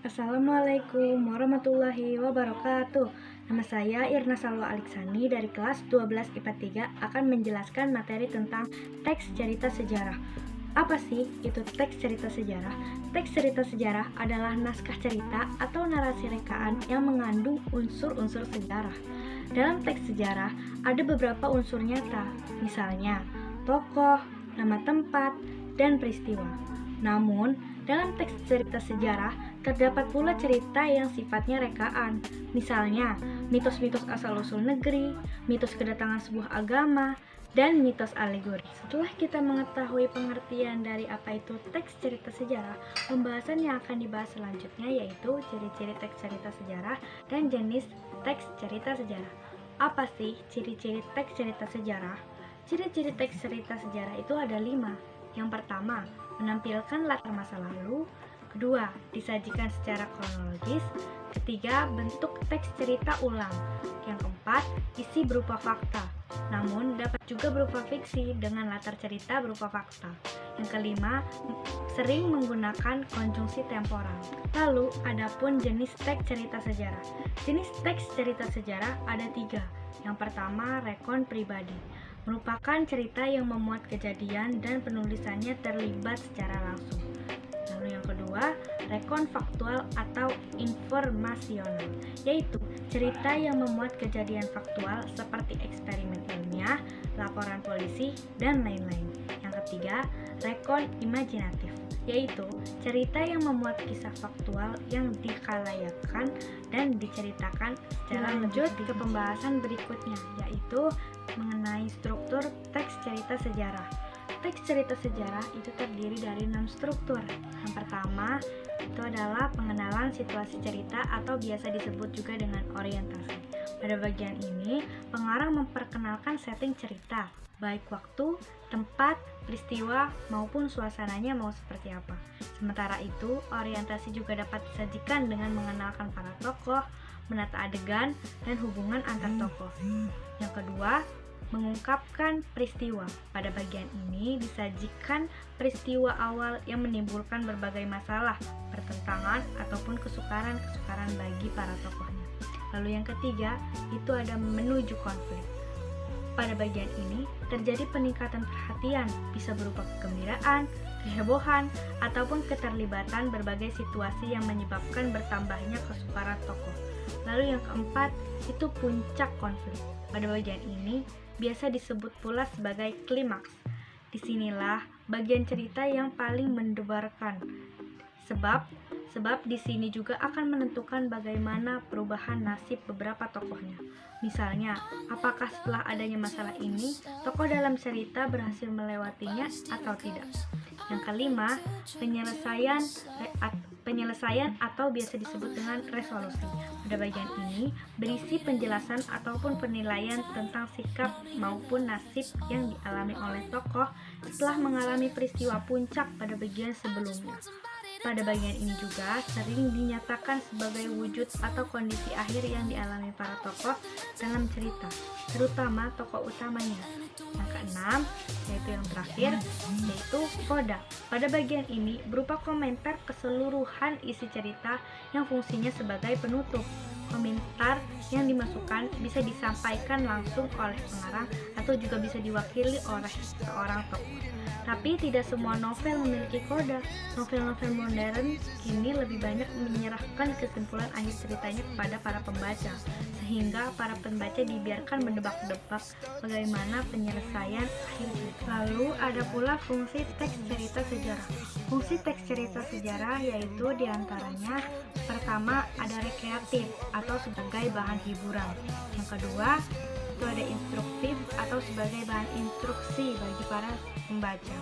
Assalamualaikum warahmatullahi wabarakatuh. Nama saya Irna Salwa Aliksani dari kelas 12 IPA 3 akan menjelaskan materi tentang teks cerita sejarah. Apa sih itu teks cerita sejarah? Teks cerita sejarah adalah naskah cerita atau narasi rekaan yang mengandung unsur-unsur sejarah. Dalam teks sejarah ada beberapa unsur nyata, misalnya tokoh, nama tempat, dan peristiwa. Namun, dalam teks cerita sejarah terdapat pula cerita yang sifatnya rekaan, misalnya mitos-mitos asal-usul negeri, mitos kedatangan sebuah agama, dan mitos alegori. Setelah kita mengetahui pengertian dari apa itu teks cerita sejarah, pembahasan yang akan dibahas selanjutnya yaitu ciri-ciri teks cerita sejarah dan jenis teks cerita sejarah. Apa sih ciri-ciri teks cerita sejarah? Ciri-ciri teks cerita sejarah itu ada 5. Yang pertama, menampilkan latar masa lalu. Kedua, disajikan secara kronologis. Ketiga, bentuk teks cerita ulang. Yang keempat, isi berupa fakta, namun dapat juga berupa fiksi dengan latar cerita berupa fakta. Yang kelima, sering menggunakan konjungsi temporal. Lalu, adapun jenis teks cerita sejarah. Jenis teks cerita sejarah ada 3. Yang pertama, rekon pribadi, merupakan cerita yang memuat kejadian dan penulisannya terlibat secara langsung. Lalu yang kedua, rekon faktual atau informasional, yaitu cerita yang memuat kejadian faktual seperti eksperimen ilmiah, laporan polisi, dan lain-lain. Yang ketiga, rekon imajinatif, yaitu cerita yang memuat kisah faktual yang dikalayakan dan diceritakan secara lanjut ke pembahasan berikutnya, yaitu mengenai struktur teks cerita sejarah. Teks cerita sejarah itu terdiri dari 6 struktur. Yang pertama, itu adalah pengenalan situasi cerita atau biasa disebut juga dengan orientasi. Pada bagian ini, pengarang memperkenalkan setting cerita, baik waktu, tempat, peristiwa, maupun suasananya mau seperti apa. Sementara itu, orientasi juga dapat disajikan dengan mengenalkan para tokoh, menata adegan, dan hubungan antar tokoh. Yang kedua, mengungkapkan peristiwa. Pada bagian ini disajikan peristiwa awal yang menimbulkan berbagai masalah, pertentangan, ataupun kesukaran bagi para tokohnya. Lalu yang ketiga, itu ada menuju konflik. Pada bagian ini terjadi peningkatan perhatian, bisa berupa kegembiraan, kehebohan, ataupun keterlibatan berbagai situasi yang menyebabkan bertambahnya kesukaran tokoh. Lalu yang keempat, itu puncak konflik. Pada bagian ini biasa disebut pula sebagai klimaks. Disinilah bagian cerita yang paling mendebarkan. Sebab di sini juga akan menentukan bagaimana perubahan nasib beberapa tokohnya. Misalnya, apakah setelah adanya masalah ini, tokoh dalam cerita berhasil melewatinya atau tidak. Yang kelima, penyelesaian atau biasa disebut dengan resolusi. Pada bagian ini berisi penjelasan ataupun penilaian tentang sikap maupun nasib yang dialami oleh tokoh setelah mengalami peristiwa puncak pada bagian sebelumnya. Pada bagian ini juga sering dinyatakan sebagai wujud atau kondisi akhir yang dialami para tokoh dalam cerita, terutama tokoh utamanya. Yang keenam, yaitu yang terakhir, yaitu koda. Pada bagian ini berupa komentar keseluruhan isi cerita yang fungsinya sebagai penutup. Komentar yang dimasukkan bisa disampaikan langsung oleh pengarang atau juga bisa diwakili oleh seorang tokoh. Tapi tidak semua novel memiliki koda. Novel-novel modern kini lebih banyak menyerahkan kesimpulan akhir ceritanya kepada para pembaca, sehingga para pembaca dibiarkan menebak-nebak bagaimana penyelesaian akhir cerita. Lalu ada pula fungsi teks cerita sejarah. Fungsi teks cerita sejarah yaitu diantaranya pertama ada rekreatif atau sebagai bahan hiburan. Yang kedua itu ada instruktif atau sebagai bahan instruksi bagi para pembaca.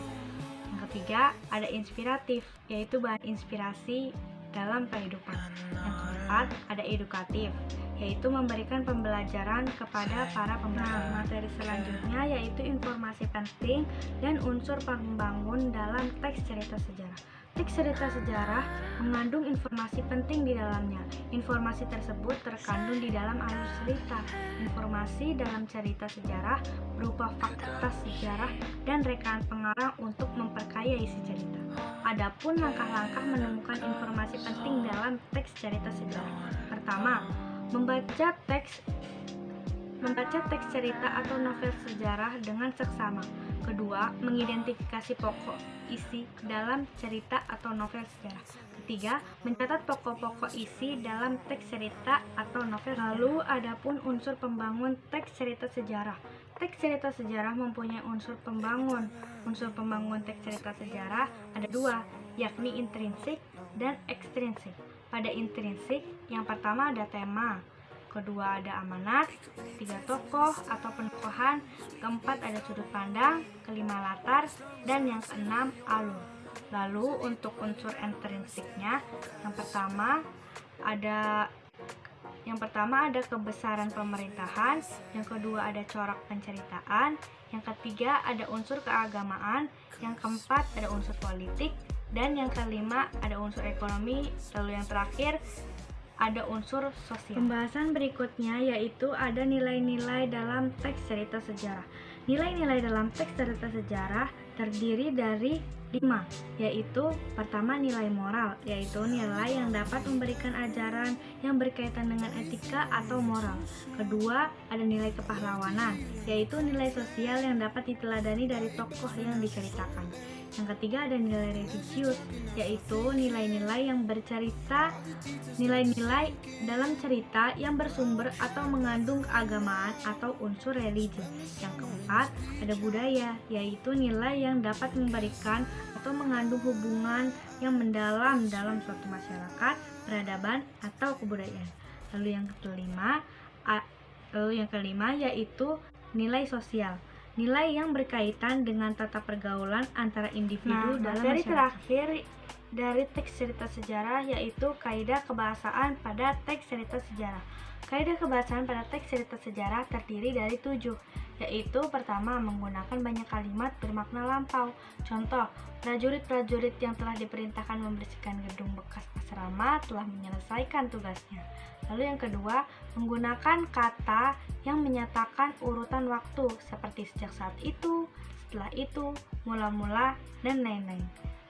Yang ketiga ada inspiratif, yaitu bahan inspirasi dalam kehidupan. Yang keempat ada edukatif, yaitu memberikan pembelajaran kepada para pembaca. Materi selanjutnya yaitu informasi penting dan unsur pembangun dalam teks cerita sejarah. Teks cerita sejarah mengandung informasi penting di dalamnya. Informasi tersebut terkandung di dalam alur cerita. Informasi dalam cerita sejarah berupa fakta sejarah dan rekaan pengarang untuk memperkaya isi cerita. Adapun langkah-langkah menemukan informasi penting dalam teks cerita sejarah. Pertama, membaca teks cerita atau novel sejarah dengan seksama. Kedua, mengidentifikasi pokok isi dalam cerita atau novel sejarah. Ketiga, mencatat pokok-pokok isi dalam teks cerita atau novel sejarah. Lalu, adapun unsur pembangun teks cerita sejarah. Teks cerita sejarah mempunyai unsur pembangun. Unsur pembangun teks cerita sejarah ada dua, yakni intrinsik dan ekstrinsik. Pada intrinsik, yang pertama ada tema, kedua ada amanat, ketiga tokoh atau penokohan, keempat ada sudut pandang, kelima latar, dan yang keenam alur. Lalu untuk unsur intrinsiknya, yang pertama ada kebesaran pemerintahan, yang kedua ada corak penceritaan, yang ketiga ada unsur keagamaan, yang keempat ada unsur politik, dan yang kelima ada unsur ekonomi, lalu yang terakhir ada unsur sosial. Pembahasan berikutnya yaitu ada nilai-nilai dalam teks cerita sejarah. Nilai-nilai dalam teks cerita sejarah terdiri dari 5, yaitu pertama nilai moral, yaitu nilai yang dapat memberikan ajaran yang berkaitan dengan etika atau moral. Kedua, ada nilai kepahlawanan, yaitu nilai sosial yang dapat diteladani dari tokoh yang diceritakan. Yang ketiga ada nilai religius, yaitu nilai-nilai dalam cerita yang bersumber atau mengandung keagamaan atau unsur religi. Yang keempat ada budaya, yaitu nilai yang dapat memberikan atau mengandung hubungan yang mendalam dalam suatu masyarakat, peradaban, atau kebudayaan. Lalu yang kelima yaitu nilai sosial. Nilai yang berkaitan dengan tata pergaulan antara individu dalam masyarakat. Terakhir dari teks cerita sejarah yaitu kaidah kebahasaan pada teks cerita sejarah. Kaidah kebahasaan pada teks cerita sejarah terdiri dari 7, yaitu pertama menggunakan banyak kalimat bermakna lampau. Contoh, prajurit-prajurit yang telah diperintahkan membersihkan gedung bekas asrama telah menyelesaikan tugasnya. Lalu yang kedua, menggunakan kata yang menyatakan urutan waktu seperti sejak saat itu, setelah itu, mula-mula, dan lain-lain.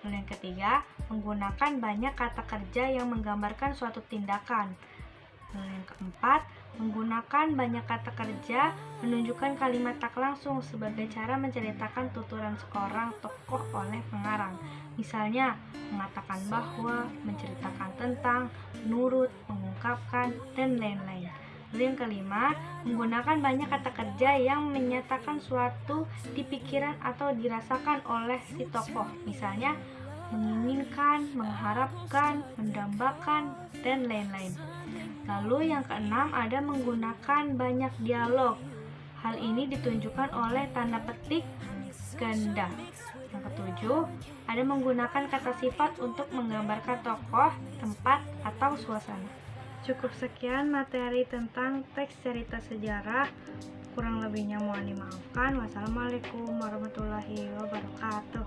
Lalu yang ketiga, menggunakan banyak kata kerja yang menggambarkan suatu tindakan. Lalu yang keempat, menggunakan banyak kata kerja menunjukkan kalimat tak langsung sebagai cara menceritakan tuturan seorang tokoh oleh pengarang. Misalnya, mengatakan bahwa, menceritakan tentang, menurut, mengungkapkan, dan lain-lain. Lalu yang kelima, menggunakan banyak kata kerja yang menyatakan suatu di pikiran atau dirasakan oleh si tokoh. Misalnya, menginginkan, mengharapkan, mendambakan, dan lain-lain. Lalu yang keenam ada menggunakan banyak dialog. Hal ini ditunjukkan oleh tanda petik ganda. Yang ketujuh, ada menggunakan kata sifat untuk menggambarkan tokoh, tempat, atau suasana. Cukup sekian materi tentang teks cerita sejarah. Kurang lebihnya mohon dimaafkan. Wassalamualaikum warahmatullahi wabarakatuh.